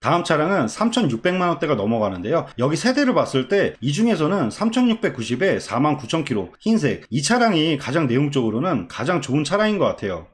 다음 차량은 3,600만원대가 넘어가는데요. 여기 세대를 봤을 때 이 중에서는 3,690에 49,000km 흰색, 이 차량이 가장 내용적으로는 가장 좋은 차량인 것 같아요.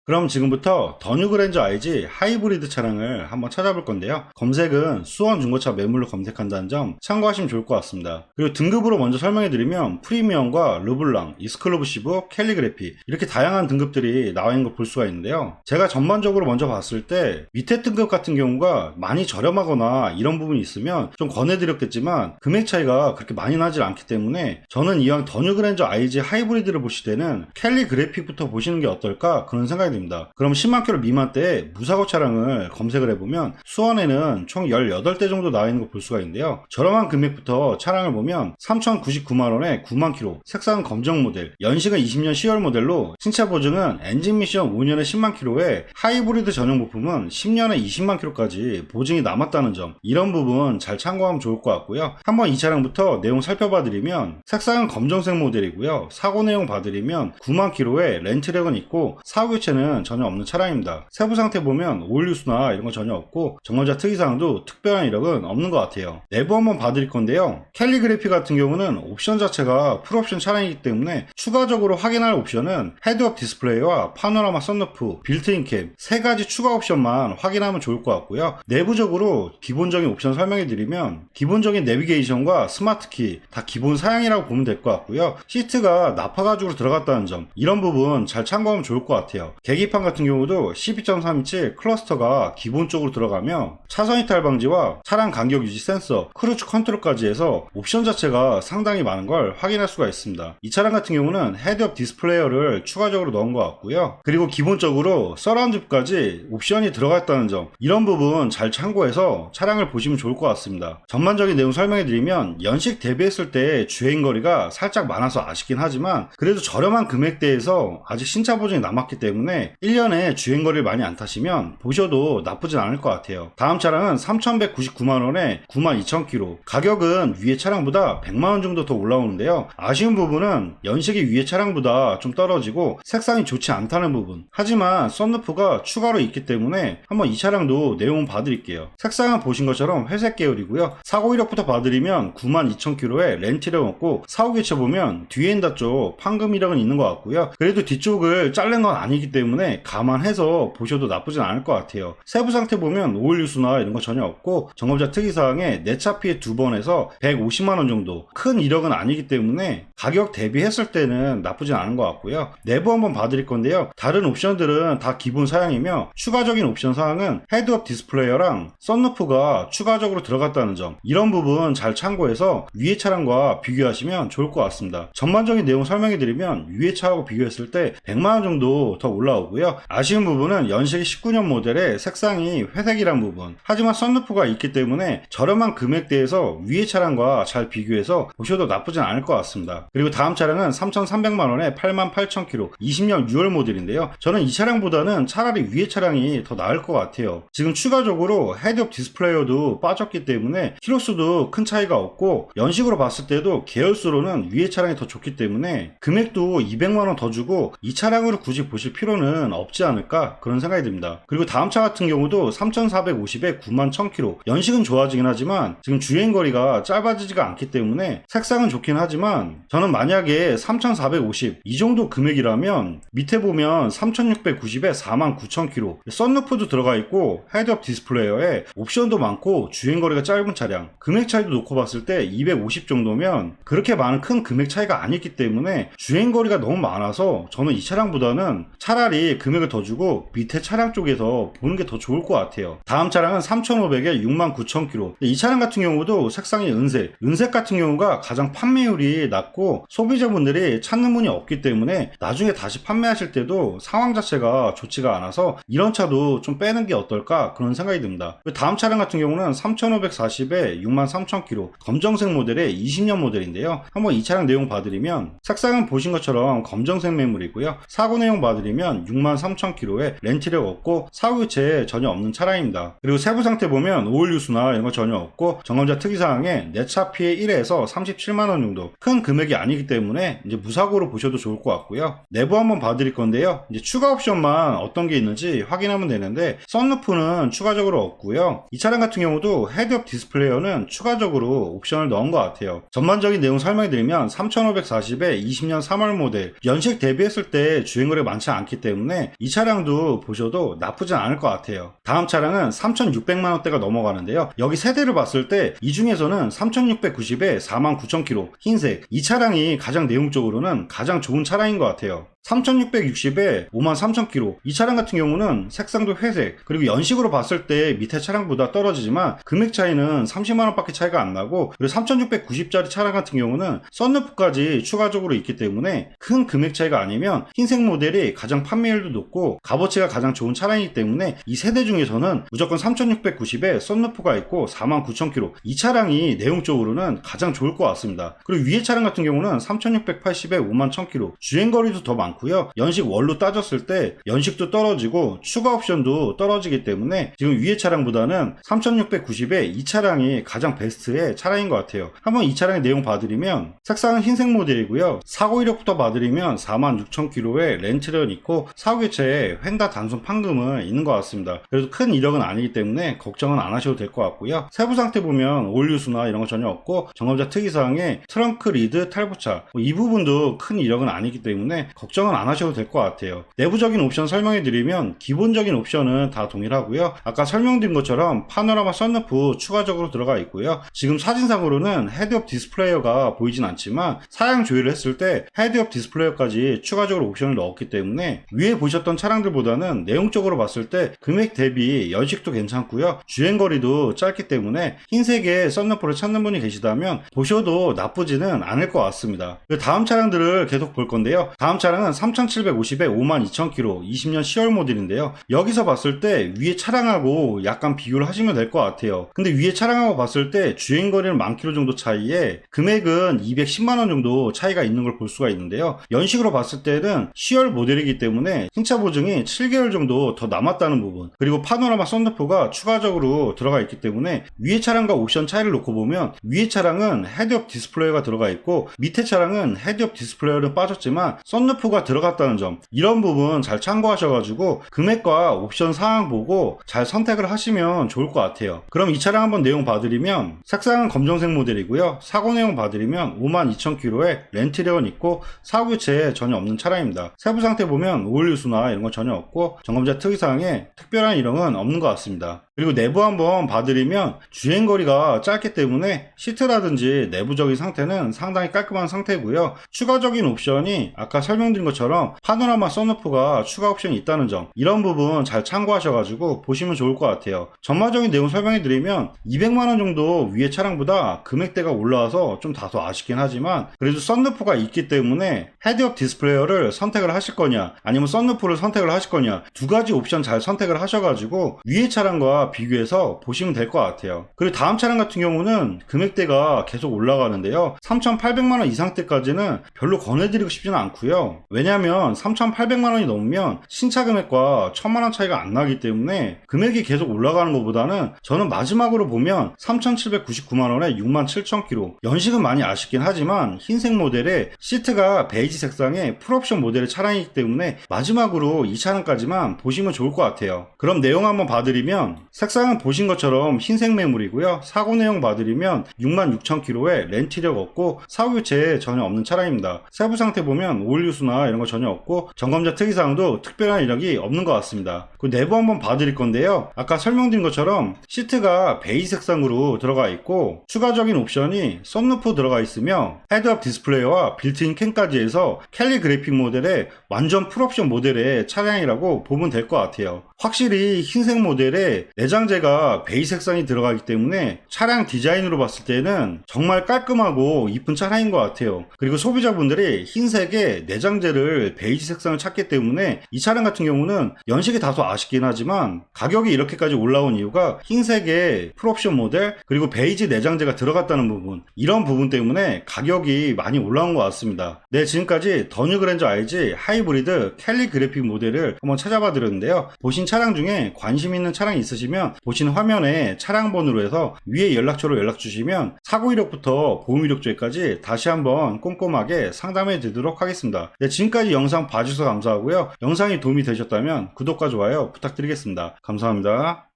그럼 지금부터 더 뉴 그랜저 IG 하이브리드 차량을 한번 찾아볼 건데요. 검색은 수원 중고차 매물로 검색한다는 점 참고하시면 좋을 것 같습니다. 그리고 등급으로 먼저 설명해 드리면 프리미엄과 르블랑, 익스클루시브, 캘리그래피 이렇게 다양한 등급들이 나와 있는 걸 볼 수가 있는데요. 제가 전반적으로 먼저 봤을 때 밑에 등급 같은 경우가 많이 저렴하거나 이런 부분이 있으면 좀 권해드렸겠지만 금액 차이가 그렇게 많이 나질 않기 때문에 저는 이왕 더 뉴 그랜저 IG 하이브리드를 보실 때는 캘리그래피부터 보시는 게 어떨까 그런 생각이 됩니다. 그럼 10만 킬로 미만대의 무사고 차량을 검색을 해보면 수원에는 총 18대 정도 나와 있는 거 볼 수가 있는데요. 저렴한 금액부터 차량을 보면 3,099만원에 9만 킬로, 색상은 검정 모델, 연식은 20년 10월 모델로 신차 보증은 엔진 미션 5년에 10만 킬로에 하이브리드 전용 부품은 10년에 20만 킬로까지 보증이 남았다는 점, 이런 부분 잘 참고하면 좋을 것 같고요. 한번 이 차량부터 내용 살펴봐 드리면 색상은 검정색 모델이고요. 사고 내용 봐드리면 9만 킬로에 렌트력은 있고 사고 교체는 전혀 없는 차량입니다. 세부 상태 보면 오일 뉴스나 이런 거 전혀 없고 점검자 특이사항도 특별한 이력은 없는 것 같아요. 내부 한번 봐드릴 건데요. 캘리그래피 같은 경우는 옵션 자체가 풀옵션 차량이기 때문에 추가적으로 확인할 옵션은 헤드업 디스플레이와 파노라마 선루프, 빌트인 캡 세 가지 추가 옵션만 확인하면 좋을 것 같고요. 내부적으로 기본적인 옵션 설명해 드리면 기본적인 내비게이션과 스마트키 다 기본 사양이라고 보면 될 것 같고요. 시트가 나파 가죽으로 들어갔다는 점, 이런 부분 잘 참고하면 좋을 것 같아요. 계기판 같은 경우도 12.3인치 클러스터가 기본적으로 들어가며 차선 이탈 방지와 차량 간격 유지 센서, 크루즈 컨트롤까지 해서 옵션 자체가 상당히 많은 걸 확인할 수가 있습니다. 이 차량 같은 경우는 헤드업 디스플레이어를 추가적으로 넣은 것 같고요. 그리고 기본적으로 서라운드까지 옵션이 들어갔다는 점, 이런 부분 잘 참고해서 차량을 보시면 좋을 것 같습니다. 전반적인 내용 설명해 드리면 연식 대비했을 때 주행거리가 살짝 많아서 아쉽긴 하지만 그래도 저렴한 금액대에서 아직 신차 보증이 남았기 때문에 1년에 주행거리를 많이 안 타시면 보셔도 나쁘진 않을 것 같아요. 다음 차량은 3,199만원에 92,000km, 가격은 위에 차량보다 100만원 정도 더 올라오는데요. 아쉬운 부분은 연식이 위에 차량보다 좀 떨어지고 색상이 좋지 않다는 부분, 하지만 썬루프가 추가로 있기 때문에 한번 이 차량도 내용은 봐드릴게요. 색상은 보신 것처럼 회색 계열이고요. 사고 이력부터 봐드리면 92,000km에 렌트력 없고 사고 교체 보면 뒤에 인다 쪽 판금 이력은 있는 것 같고요. 그래도 뒤쪽을 자른 건 아니기 때문에 감안해서 보셔도 나쁘진 않을 것 같아요. 세부 상태 보면 오일 뉴스나 이런 거 전혀 없고 점검자 특이사항에 내차 피해 2번에서 150만원 정도, 큰 이력은 아니기 때문에 가격 대비했을 때는 나쁘진 않은 것 같고요. 내부 한번 봐드릴 건데요. 다른 옵션들은 다 기본 사양이며 추가적인 옵션 사항은 헤드업 디스플레이어랑 썬루프가 추가적으로 들어갔다는 점, 이런 부분 잘 참고해서 위에 차량과 비교하시면 좋을 것 같습니다. 전반적인 내용 설명해 드리면 위에 차하고 비교했을 때 100만원 정도 더 올라오고요. 아쉬운 부분은 연식이 19년 모델의 색상이 회색이란 부분, 하지만 썬루프가 있기 때문에 저렴한 금액대에서 위에 차량과 잘 비교해서 보셔도 나쁘진 않을 것 같습니다. 그리고 다음 차량은 3,300만원에 88,000km 20년 6월 모델인데요. 저는 이 차량보다는 차라리 위에 차량이 더 나을 것 같아요. 지금 추가적으로 헤드업 디스플레이어도 빠졌기 때문에 키로수도 큰 차이가 없고 연식으로 봤을 때도 계열수로는 위에 차량이 더 좋기 때문에 금액도 200만원 더 주고 이 차량으로 굳이 보실 필요는 없지 않을까 그런 생각이 듭니다. 그리고 다음 차 같은 경우도 3,450에 91,000km, 연식은 좋아지긴 하지만 지금 주행거리가 짧아지지가 않기 때문에 색상은 좋긴 하지만 저는 만약에 3,450 이 정도 금액이라면 밑에 보면 3,690에 49,000km 썬루프도 들어가 있고 헤드업 디스플레이어에 옵션도 많고 주행거리가 짧은 차량, 금액 차이도 놓고 봤을 때 250 정도면 그렇게 많은 큰 금액 차이가 아니기 때문에 주행거리가 너무 많아서 저는 이 차량보다는 차라리 금액을 더 주고 밑에 차량 쪽에서 보는 게 더 좋을 것 같아요. 다음 차량은 3,500에 69,000km, 이 차량 같은 경우도 색상이 은색 같은 경우가 가장 판매율이 낮고 소비자분들이 찾는 분이 없기 때문에 나중에 다시 판매하실 때도 상황 자체가 좋지가 않아서 이런 차도 좀 빼는 게 어떨까 그런 생각이 듭니다. 다음 차량 같은 경우는 3,540에 63,000km 검정색 모델의 20년 모델인데요. 한번 이 차량 내용 봐드리면 색상은 보신 것처럼 검정색 매물이고요. 사고 내용 봐드리면 보면 63,000km의 렌트력 없고 사고 교체 전혀 없는 차량입니다. 그리고 세부 상태 보면 오일 유수나 이런 거 전혀 없고 점검자 특이사항에 내차 피해 1에서 37만원 정도, 큰 금액이 아니기 때문에 이제 무사고로 보셔도 좋을 것 같고요. 내부 한번 봐드릴 건데요. 이제 추가 옵션만 어떤 게 있는지 확인하면 되는데, 썬루프는 추가적으로 없고요. 이 차량 같은 경우도 헤드업 디스플레이어는 추가적으로 옵션을 넣은 것 같아요. 전반적인 내용 설명드리면 3540에 20년 3월 모델, 연식 대비했을 때 주행거리가 많지 않기 때문에 이 차량도 보셔도 나쁘진 않을 것 같아요. 다음 차량은 3600만원대가 넘어가는데요. 여기 세대를 봤을 때 이 중에서는 3690에 49,000km 흰색, 이 차량이 가장 내용적으로는 가장 좋은 차량인 것 같아요. 3660에 53,000km, 이 차량 같은 경우는 색상도 회색, 그리고 연식으로 봤을 때 밑에 차량보다 떨어지지만 금액 차이는 30만원 밖에 차이가 안 나고, 그리고 3690짜리 차량 같은 경우는 썬루프까지 추가적으로 있기 때문에 큰 금액 차이가 아니면 흰색 모델이 가장 판매율도 높고 값어치가 가장 좋은 차량이기 때문에 이 세대 중에서는 무조건 3690에 썬루프가 있고 49,000km, 이 차량이 내용적으로는 가장 좋을 것 같습니다. 그리고 위에 차량 같은 경우는 3680에 51,000km, 주행거리도 더 많고 연식 월로 따졌을 때 연식도 떨어지고 추가 옵션도 떨어지기 때문에 지금 위의 차량보다는 3690에 이 차량이 가장 베스트의 차량인 것 같아요. 한번 이 차량의 내용 봐드리면, 색상은 흰색 모델이고요. 사고 이력부터 봐드리면 46,000km의 렌트는 있고 사고 교체에 휀다 단순 판금은 있는 것 같습니다. 그래도 큰 이력은 아니기 때문에 걱정은 안 하셔도 될 것 같고요. 세부 상태 보면 오일 유수나 이런 거 전혀 없고 점검자 특이사항에 트렁크 리드 탈부착, 이 부분도 큰 이력은 아니기 때문에 걱정은 안 하셔도 될 것 같아요. 내부적인 옵션 설명해드리면 기본적인 옵션은 다 동일하고요. 아까 설명드린 것처럼 파노라마 썬루프 추가적으로 들어가 있고요. 지금 사진상으로는 헤드업 디스플레이어가 보이진 않지만 사양 조회를 했을 때 헤드업 디스플레이어까지 추가적으로 옵션을 넣었기 때문에 위에 보셨던 차량들보다는 내용적으로 봤을 때 금액 대비 연식도 괜찮고요. 주행거리도 짧기 때문에 흰색의 썬루프를 찾는 분이 계시다면 보셔도 나쁘지는 않을 것 같습니다. 다음 차량들을 계속 볼 건데요. 다음 차량은 3750에 52,000km 20년 10월 모델인데요. 여기서 봤을 때 위에 차량하고 약간 비교를 하시면 될 것 같아요. 근데 위에 차량하고 봤을 때 주행거리는 10,000km 정도 차이에 금액은 210만원 정도 차이가 있는 걸 볼 수가 있는데요. 연식으로 봤을 때는 10월 모델이기 때문에 신차 보증이 7개월 정도 더 남았다는 부분, 그리고 파노라마 썬루프가 추가적으로 들어가 있기 때문에 위에 차량과 옵션 차이를 놓고 보면 위에 차량은 헤드업 디스플레이어가 들어가 있고 밑에 차량은 헤드업 디스플레이어는 빠졌지만 썬루프가 들어갔다는 점, 이런 부분 잘 참고하셔가지고 금액과 옵션 사항 보고 잘 선택을 하시면 좋을 것 같아요. 그럼 이 차량 한번 내용 봐드리면, 색상은 검정색 모델이고요. 사고 내용 봐드리면 52,000km에 렌트력은 있고 사고 교체 전혀 없는 차량입니다. 세부 상태 보면 오일 유수나 이런 건 전혀 없고 점검자 특이사항에 특별한 이력은 없는 것 같습니다. 그리고 내부 한번 봐드리면 주행거리가 짧기 때문에 시트라든지 내부적인 상태는 상당히 깔끔한 상태고요. 추가적인 옵션이 아까 설명드린 것처럼 파노라마 썬루프가 추가 옵션이 있다는 점, 이런 부분 잘 참고하셔가지고 보시면 좋을 것 같아요. 전반적인 내용 설명해드리면 200만원 정도 위의 차량보다 금액대가 올라와서 좀 다소 아쉽긴 하지만 그래도 썬루프가 있기 때문에 헤드업 디스플레이어를 선택을 하실 거냐 아니면 썬루프를 선택을 하실 거냐, 두 가지 옵션 잘 선택을 하셔가지고 위의 차량과 비교해서 보시면 될 것 같아요. 그리고 다음 차량 같은 경우는 금액대가 계속 올라가는데요. 3,800만원 이상대까지는 별로 권해드리고 싶지는 않고요. 왜냐하면 3,800만원이 넘으면 신차 금액과 1,000만원 차이가 안 나기 때문에 금액이 계속 올라가는 것보다는 저는 마지막으로 보면 3,799만원에 67,000km, 연식은 많이 아쉽긴 하지만 흰색 모델에 시트가 베이지 색상의 풀옵션 모델의 차량이기 때문에 마지막으로 이 차량까지만 보시면 좋을 것 같아요. 그럼 내용 한번 봐드리면, 색상은 보신 것처럼 흰색 매물이고요. 사고 내용 봐드리면 66,000km에 렌트력 없고 사고 교체 전혀 없는 차량입니다. 세부 상태 보면 오일 유수나 이런 거 전혀 없고 점검자 특이사항도 특별한 이력이 없는 것 같습니다. 그 내부 한번 봐드릴 건데요. 아까 설명드린 것처럼 시트가 베이지 색상으로 들어가 있고 추가적인 옵션이 썬루프 들어가 있으며 헤드업 디스플레이와 빌트인 캠까지 해서 캘리그래픽 모델의 완전 풀옵션 모델의 차량이라고 보면 될 것 같아요. 확실히 흰색 모델에 내장재가 베이지 색상이 들어가기 때문에 차량 디자인으로 봤을 때는 정말 깔끔하고 이쁜 차량인 것 같아요. 그리고 소비자분들이 흰색에 내장재를 모델을 베이지 색상을 찾기 때문에 이 차량 같은 경우는 연식이 다소 아쉽긴 하지만 가격이 이렇게까지 올라온 이유가 흰색의 풀옵션 모델 그리고 베이지 내장재가 들어갔다는 부분, 이런 부분 때문에 가격이 많이 올라온 것 같습니다. 네, 지금까지 더 뉴 그랜저 IG 하이브리드 캘리 그래픽 모델을 한번 찾아봐 드렸는데요. 보신 차량 중에 관심 있는 차량이 있으시면 보시는 화면에 차량 번호로 해서 위에 연락처로 연락 주시면 사고 이력부터 보험 이력조회까지 다시 한번 꼼꼼하게 상담해 드리도록 하겠습니다. 네, 지금까지 영상 봐주셔서 감사하고요. 영상이 도움이 되셨다면 구독과 좋아요 부탁드리겠습니다. 감사합니다.